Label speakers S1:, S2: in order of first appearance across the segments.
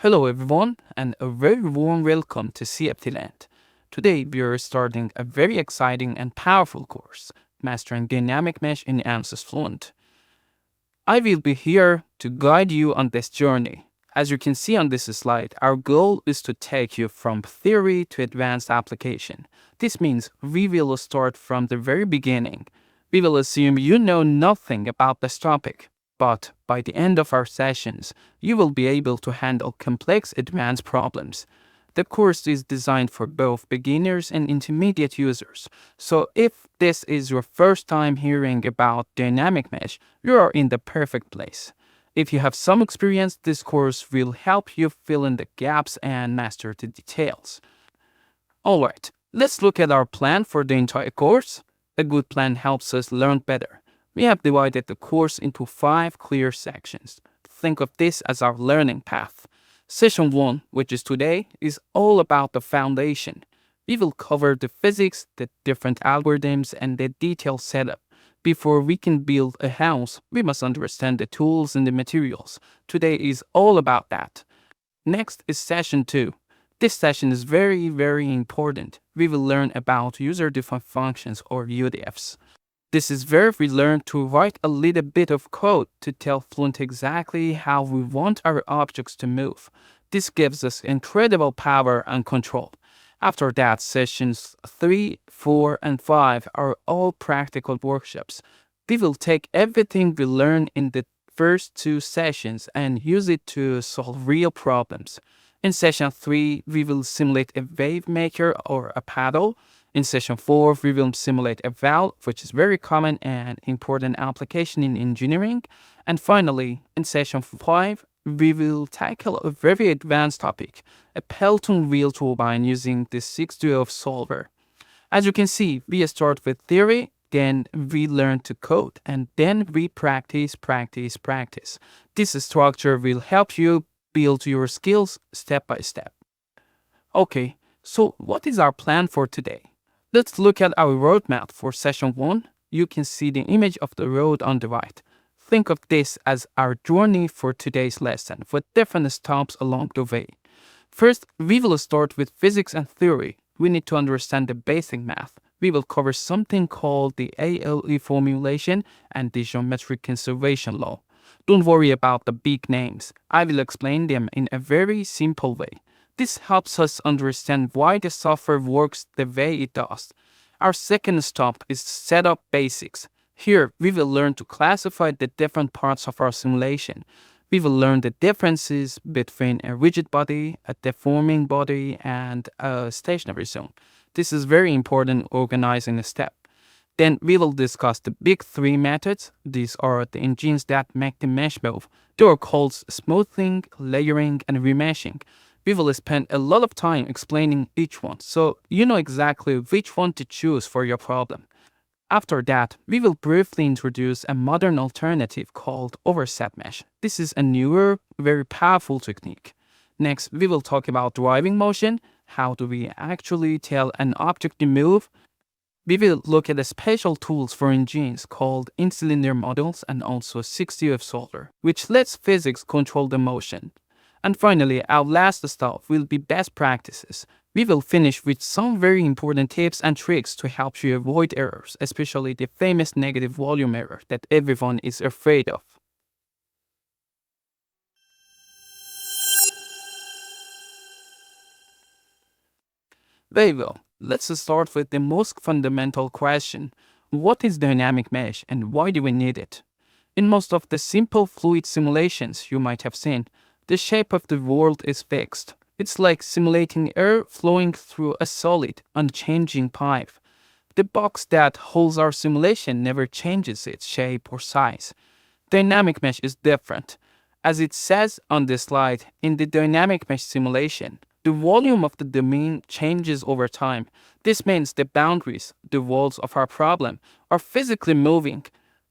S1: Hello everyone, and a very warm welcome to CFDLand. Today we are starting a very exciting and powerful course, Mastering Dynamic Mesh in ANSYS Fluent. I will be here to guide you on this journey. As you can see on this slide, our goal is to take you from theory to advanced application. This means we will start from the very beginning. We will assume you know nothing about this topic. But by the end of our sessions, you will be able to handle complex advanced problems. The course is designed for both beginners and intermediate users. So if this is your first time hearing about dynamic mesh, you are in the perfect place. If you have some experience, this course will help you fill in the gaps and master the details. Alright, let's look at our plan for the entire course. A good plan helps us learn better. We have divided the course into 5 clear sections. Think of this as our learning path. Session 1, which is today, is all about the foundation. We will cover the physics, the different algorithms, and the detailed setup. Before we can build a house, we must understand the tools and the materials. Today is all about that. Next is Session 2. This session is very important. We will learn about user-defined functions or UDFs. This is where we learn to write a little bit of code to tell Fluent exactly how we want our objects to move. This gives us incredible power and control. After that, sessions 3, 4, and 5 are all practical workshops. We will take everything we learned in the first 2 sessions and use it to solve real problems. In session 3, we will simulate a wave maker or a paddle. In session 4, we will simulate a valve, which is very common and important application in engineering. And finally, in session 5, we will tackle a very advanced topic, a Pelton wheel turbine using the 612 solver. As you can see, we start with theory, then we learn to code, and then we practice. This structure will help you build your skills step by step. Okay, so what is our plan for today? Let's look at our roadmap for session 1. You can see the image of the road on the right. Think of this as our journey for today's lesson with different stops along the way. First, we will start with physics and theory. We need to understand the basic math. We will cover something called the ALE formulation and the geometric conservation law. Don't worry about the big names. I will explain them in a very simple way. This helps us understand why the software works the way it does. Our second stop is setup basics. Here, we will learn to classify the different parts of our simulation. We will learn the differences between a rigid body, a deforming body, and a stationary zone. This is very important organizing a step. Then we will discuss the big 3 methods. These are the engines that make the mesh move. They are called smoothing, layering, and remeshing. We will spend a lot of time explaining each one, so you know exactly which one to choose for your problem. After that, we will briefly introduce a modern alternative called overset mesh. This is a newer, very powerful technique. Next, we will talk about driving motion. How do we actually tell an object to move? We will look at the special tools for engines called in-cylinder models and also 6UF solver, which lets physics control the motion. And finally, our last stop will be best practices. We will finish with some very important tips and tricks to help you avoid errors, especially the famous negative volume error that everyone is afraid of. Very well, let's start with the most fundamental question. What is dynamic mesh and why do we need it? In most of the simple fluid simulations you might have seen, the shape of the world is fixed. It's like simulating air flowing through a solid, unchanging pipe. The box that holds our simulation never changes its shape or size. Dynamic mesh is different. As it says on this slide, in the dynamic mesh simulation, the volume of the domain changes over time. This means the boundaries, the walls of our problem, are physically moving.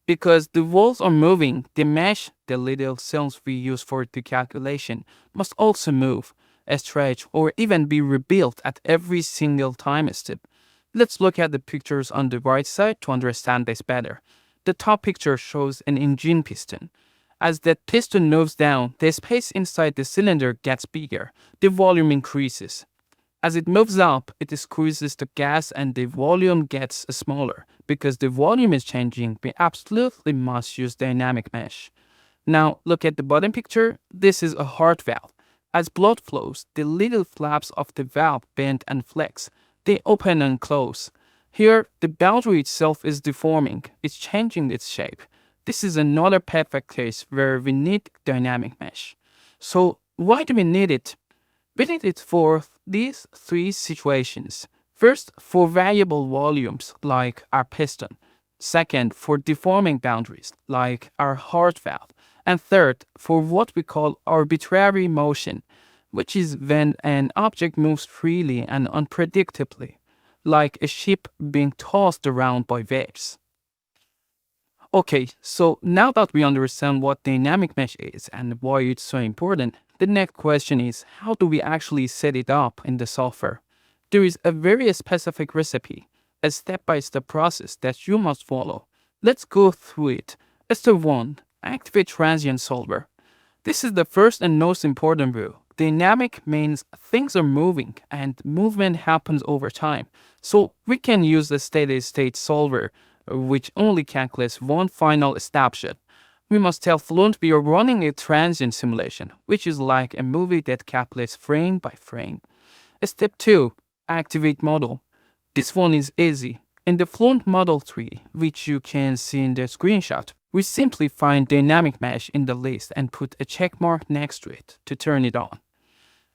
S1: Because the walls are moving, the mesh, the little cells we use for the calculation, must also move, stretch, or even be rebuilt at every single time step. Let's look at the pictures on the right side to understand this better. The top picture shows an engine piston. As that piston moves down, the space inside the cylinder gets bigger, the volume increases. As it moves up, it squeezes the gas and the volume gets smaller. Because the volume is changing, we absolutely must use dynamic mesh. Now look at the bottom picture. This is a heart valve. As blood flows, the little flaps of the valve bend and flex. They open and close. Here, the boundary itself is deforming. It's changing its shape. This is another perfect case where we need dynamic mesh. So why do we need it? We need it for these three situations. First, for variable volumes like our piston. Second, for deforming boundaries like our heart valve. And third, for what we call arbitrary motion, which is when an object moves freely and unpredictably, like a ship being tossed around by waves. Okay, so now that we understand what dynamic mesh is and why it's so important, the next question is, how do we actually set it up in the software? There is a very specific recipe, a step-by-step process that you must follow. Let's go through it. Step 1. Activate transient solver. This is the first and most important rule. Dynamic means things are moving and movement happens over time. So we can use the steady-state solver, which only calculates one final snapshot. We must tell Fluent we are running a transient simulation, which is like a movie that calculates frame by frame. Step 2. Activate model. This one is easy. In the Fluent model tree, which you can see in the screenshot, we simply find dynamic mesh in the list and put a check mark next to it to turn it on.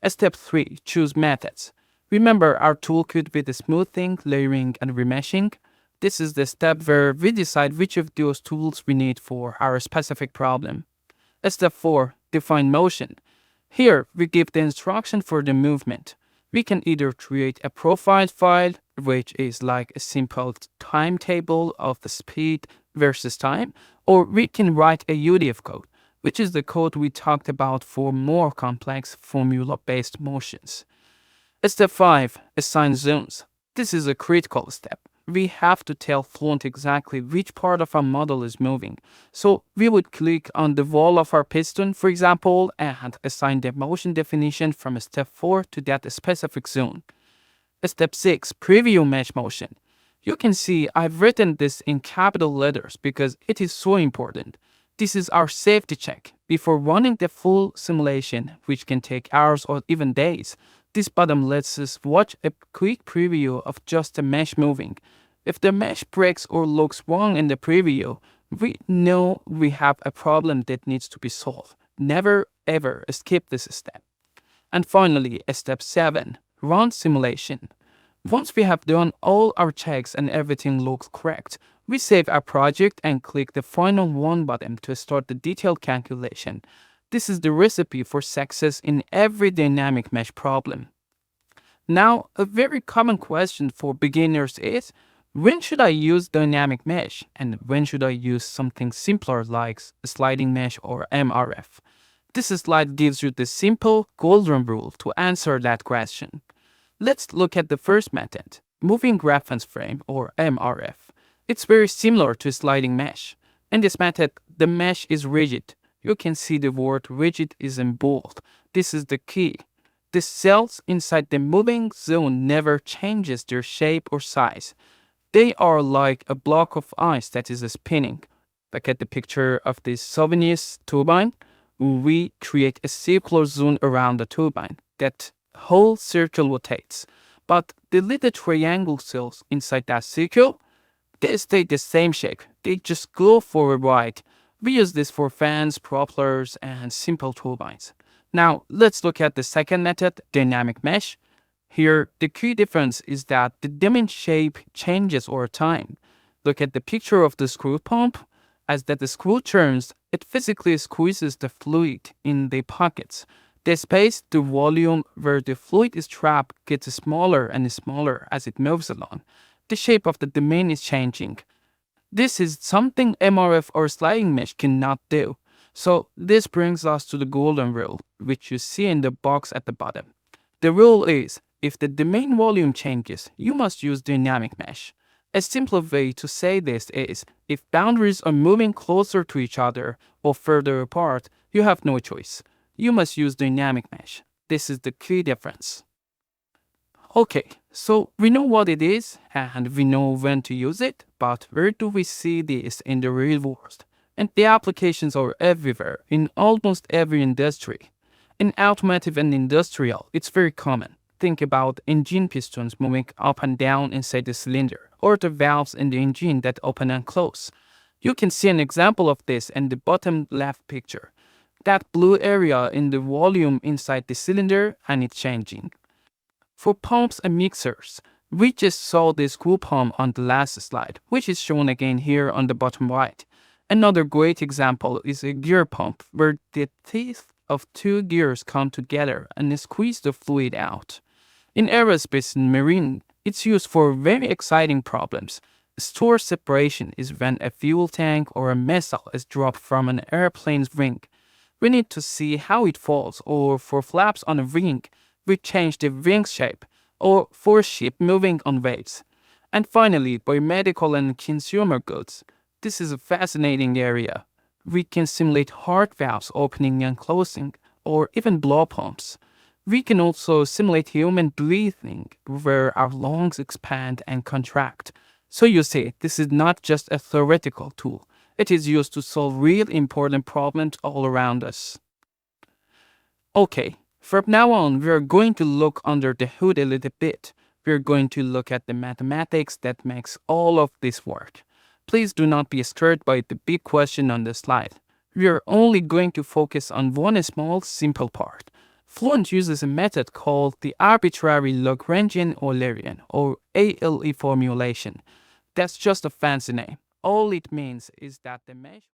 S1: Step 3. Choose methods. Remember our toolkit with the smoothing, layering, and remeshing? This is the step where we decide which of those tools we need for our specific problem. Step 4. Define motion. Here, we give the instruction for the movement. We can either create a profile file, which is like a simple timetable of the speed versus time, or we can write a UDF code, which is the code we talked about for more complex formula-based motions. Step 5. Assign zones. This is a critical step. We have to tell Fluent exactly which part of our model is moving. So we would click on the wall of our piston, for example, and assign the motion definition from step 4 to that specific zone. Step 6. Preview mesh motion. You can see I've written this in capital letters because it is so important. This is our safety check. Before running the full simulation, which can take hours or even days, this button lets us watch a quick preview of just the mesh moving. If the mesh breaks or looks wrong in the preview, we know we have a problem that needs to be solved. Never ever skip this step. And finally, step 7. Run simulation. Once we have done all our checks and everything looks correct, we save our project and click the final run button to start the detailed calculation. This is the recipe for success in every dynamic mesh problem. Now, a very common question for beginners is, when should I use dynamic mesh and when should I use something simpler like sliding mesh or MRF? This slide gives you the simple golden rule to answer that question. Let's look at the first method, moving reference frame or MRF. It's very similar to sliding mesh. In this method, the mesh is rigid. You can see the word rigid is in bold. This is the key. The cells inside the moving zone never changes their shape or size. They are like a block of ice that is spinning. Look at the picture of this Sauvigny's turbine. We create a circular zone around the turbine. That whole circle rotates. But the little triangle cells inside that circle, they stay the same shape. They just go for a ride. We use this for fans, propellers, and simple turbines. Now, let's look at the second method, dynamic mesh. Here, the key difference is that the domain shape changes over time. Look at the picture of the screw pump. As that the screw turns, it physically squeezes the fluid in the pockets. The space, the volume where the fluid is trapped gets smaller and smaller as it moves along. The shape of the domain is changing. This is something MRF or sliding mesh cannot do. So this brings us to the golden rule, which you see in the box at the bottom. The rule is, if the domain volume changes, you must use dynamic mesh. A simple way to say this is, if boundaries are moving closer to each other or further apart, you have no choice. You must use dynamic mesh. This is the key difference. Okay, so we know what it is and we know when to use it, but where do we see this in the real world? And the applications are everywhere, in almost every industry. In automotive and industrial, it's very common. Think about engine pistons moving up and down inside the cylinder, or the valves in the engine that open and close. You can see an example of this in the bottom left picture. That blue area in the volume inside the cylinder, and it's changing. For pumps and mixers, we just saw this cool pump on the last slide, which is shown again here on the bottom right. Another great example is a gear pump, where the teeth of two gears come together and squeeze the fluid out. In aerospace and marine, it's used for very exciting problems. Store separation is when a fuel tank or a missile is dropped from an airplane's wing. We need to see how it falls, or for flaps on a wing, we change the wing shape, or for ship moving on waves. And finally, biomedical and consumer goods. This is a fascinating area. We can simulate heart valves opening and closing, or even blow pumps. We can also simulate human breathing, where our lungs expand and contract. So you see, this is not just a theoretical tool. It is used to solve real important problems all around us. Okay, from now on, we are going to look under the hood a little bit. We are going to look at the mathematics that makes all of this work. Please do not be scared by the big question on the slide. We are only going to focus on one small, simple part. Fluent uses a method called the Arbitrary Lagrangian-Eulerian, or ALE formulation. That's just a fancy name. All it means is that the mesh